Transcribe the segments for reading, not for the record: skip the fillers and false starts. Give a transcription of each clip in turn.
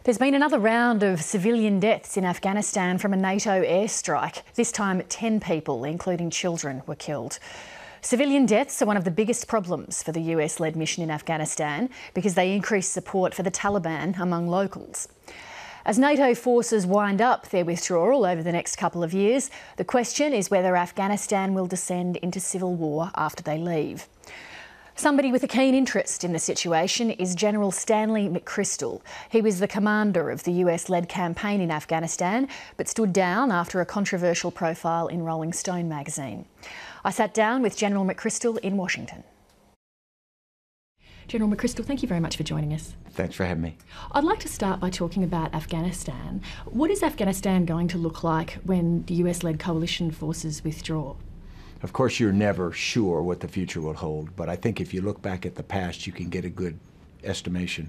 There's been another round of civilian deaths in Afghanistan from a NATO airstrike. This time 10 people, including children, were killed. Civilian deaths are one of the biggest problems for the US-led mission in Afghanistan because they increase support for the Taliban among locals. As NATO forces wind up their withdrawal over the next couple of years, the question is whether Afghanistan will descend into civil war after they leave. Somebody with a keen interest in the situation is General Stanley McChrystal. He was the commander of the US-led campaign in Afghanistan, but stood down after a controversial profile in Rolling Stone magazine. I sat down with General McChrystal in Washington. General McChrystal, thank you very much for joining us. Thanks for having me. I'd like to start by talking about Afghanistan. What is Afghanistan going to look like when the US-led coalition forces withdraw? Of course, you're never sure what the future will hold, but I think if you look back at the past, you can get a good estimation.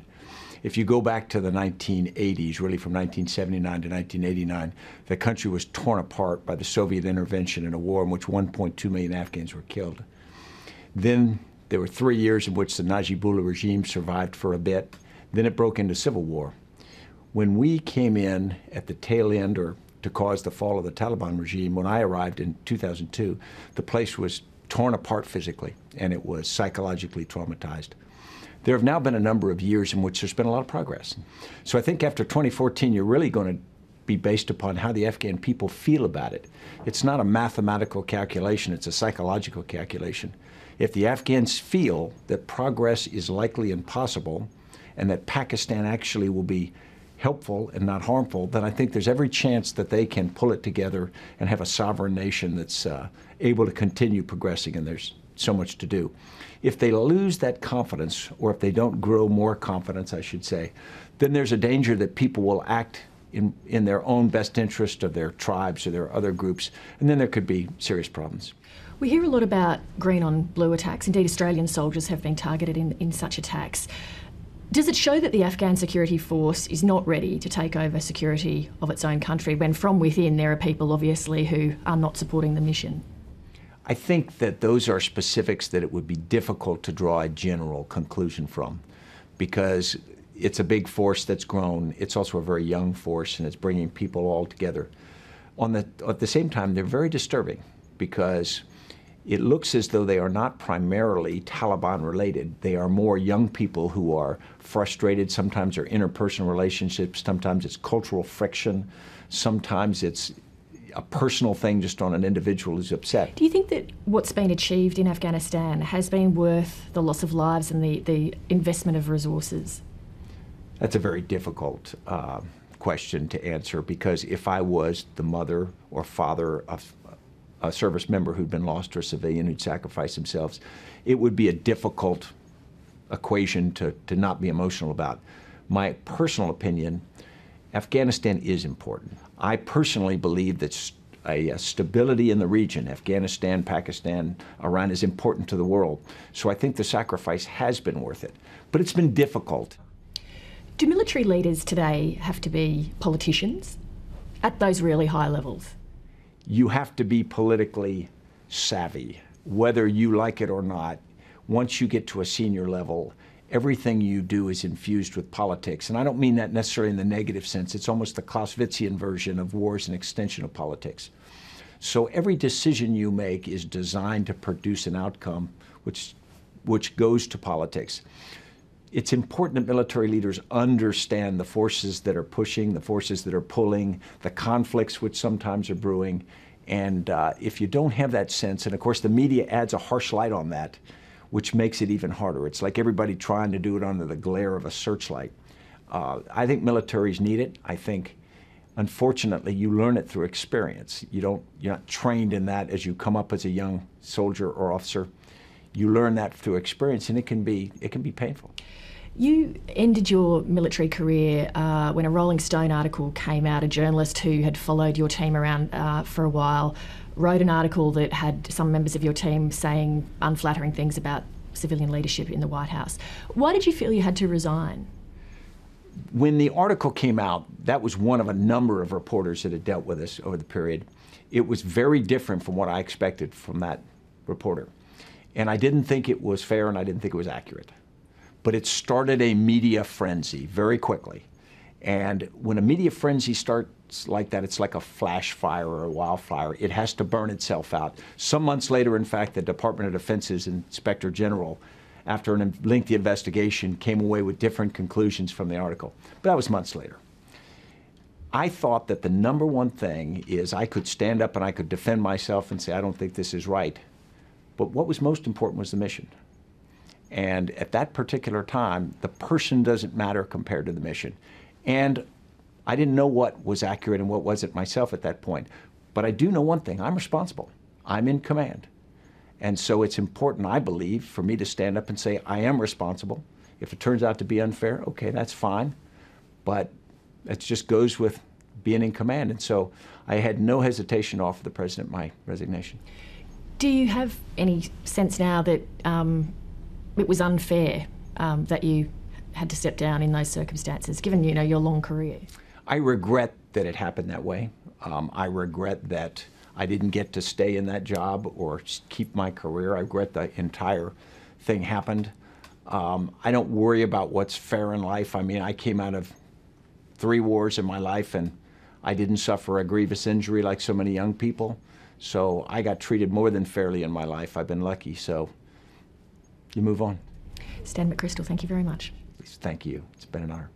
If you go back to the 1980s, really from 1979 to 1989, the country was torn apart by the Soviet intervention in a war in which 1.2 million Afghans were killed. Then there were 3 years in which the Najibullah regime survived for a bit. Then it broke into civil war. When we came in at the tail end, or to cause the fall of the Taliban regime, when I arrived in 2002, the place was torn apart physically, and it was psychologically traumatized. There have now been a number of years in which there's been a lot of progress. So I think after 2014, you're really going to be based upon how the Afghan people feel about it. It's not a mathematical calculation, it's a psychological calculation. If the Afghans feel that progress is likely and possible, and that Pakistan actually will be helpful and not harmful, then I think there's every chance that they can pull it together and have a sovereign nation that's able to continue progressing, and there's so much to do. If they lose that confidence, or if they don't grow more confidence, I should say, then there's a danger that people will act in their own best interest of their tribes or their other groups, and then there could be serious problems. We hear a lot about green on blue attacks. Indeed, Australian soldiers have been targeted in such attacks. Does it show that the Afghan security force is not ready to take over security of its own country when from within there are people obviously who are not supporting the mission? I think that those are specifics that it would be difficult to draw a general conclusion from, because it's a big force that's grown. It's also a very young force, and it's bringing people all together. At the same time, they're very disturbing, because it looks as though they are not primarily Taliban related. They are more young people who are frustrated. Sometimes they're interpersonal relationships. Sometimes it's cultural friction. Sometimes it's a personal thing just on an individual who's upset. Do you think that what's been achieved in Afghanistan has been worth the loss of lives and the investment of resources? That's a very difficult question to answer, because if I was the mother or father of a service member who'd been lost, or a civilian who'd sacrificed themselves, it would be a difficult equation to not be emotional about. My personal opinion, Afghanistan is important. I personally believe that a stability in the region, Afghanistan, Pakistan, Iran, is important to the world. So I think the sacrifice has been worth it. But it's been difficult. Do military leaders today have to be politicians at those really high levels? You have to be politically savvy, whether you like it or not. Once you get to a senior level, everything you do is infused with politics. And I don't mean that necessarily in the negative sense. It's almost the Clausewitzian version of war as an extension of politics. So every decision you make is designed to produce an outcome which goes to politics. It's important that military leaders understand the forces that are pushing, the forces that are pulling, the conflicts which sometimes are brewing. And if you don't have that sense, and of course the media adds a harsh light on that, which makes it even harder. It's like everybody trying to do it under the glare of a searchlight. I think militaries need it. I think, unfortunately, you learn it through experience. You're not trained in that as you come up as a young soldier or officer. You learn that through experience, and it can be painful. You ended your military career when a Rolling Stone article came out. A journalist who had followed your team around for a while wrote an article that had some members of your team saying unflattering things about civilian leadership in the White House. Why did you feel you had to resign? When the article came out, that was one of a number of reporters that had dealt with us over the period. It was very different from what I expected from that reporter. And I didn't think it was fair, and I didn't think it was accurate. But it started a media frenzy very quickly. And when a media frenzy starts like that, it's like a flash fire or a wildfire. It has to burn itself out. Some months later, in fact, the Department of Defense's Inspector General, after a lengthy investigation, came away with different conclusions from the article. But that was months later. I thought that the number one thing is I could stand up and I could defend myself and say, I don't think this is right. But what was most important was the mission. And at that particular time, the person doesn't matter compared to the mission. And I didn't know what was accurate and what wasn't myself at that point. But I do know one thing, I'm responsible. I'm in command. And so it's important, I believe, for me to stand up and say, I am responsible. If it turns out to be unfair, okay, that's fine. But it just goes with being in command. And so I had no hesitation to offer the president my resignation. Do you have any sense now that it was unfair that you had to step down in those circumstances, given, you know, your long career? I regret that it happened that way. I regret that I didn't get to stay in that job or keep my career. I regret the entire thing happened. I don't worry about what's fair in life. I mean, I came out of 3 wars in my life, and I didn't suffer a grievous injury like so many young people. So I got treated more than fairly in my life. I've been lucky, so you move on. Stan McChrystal, thank you very much. Thank you. It's been an honor.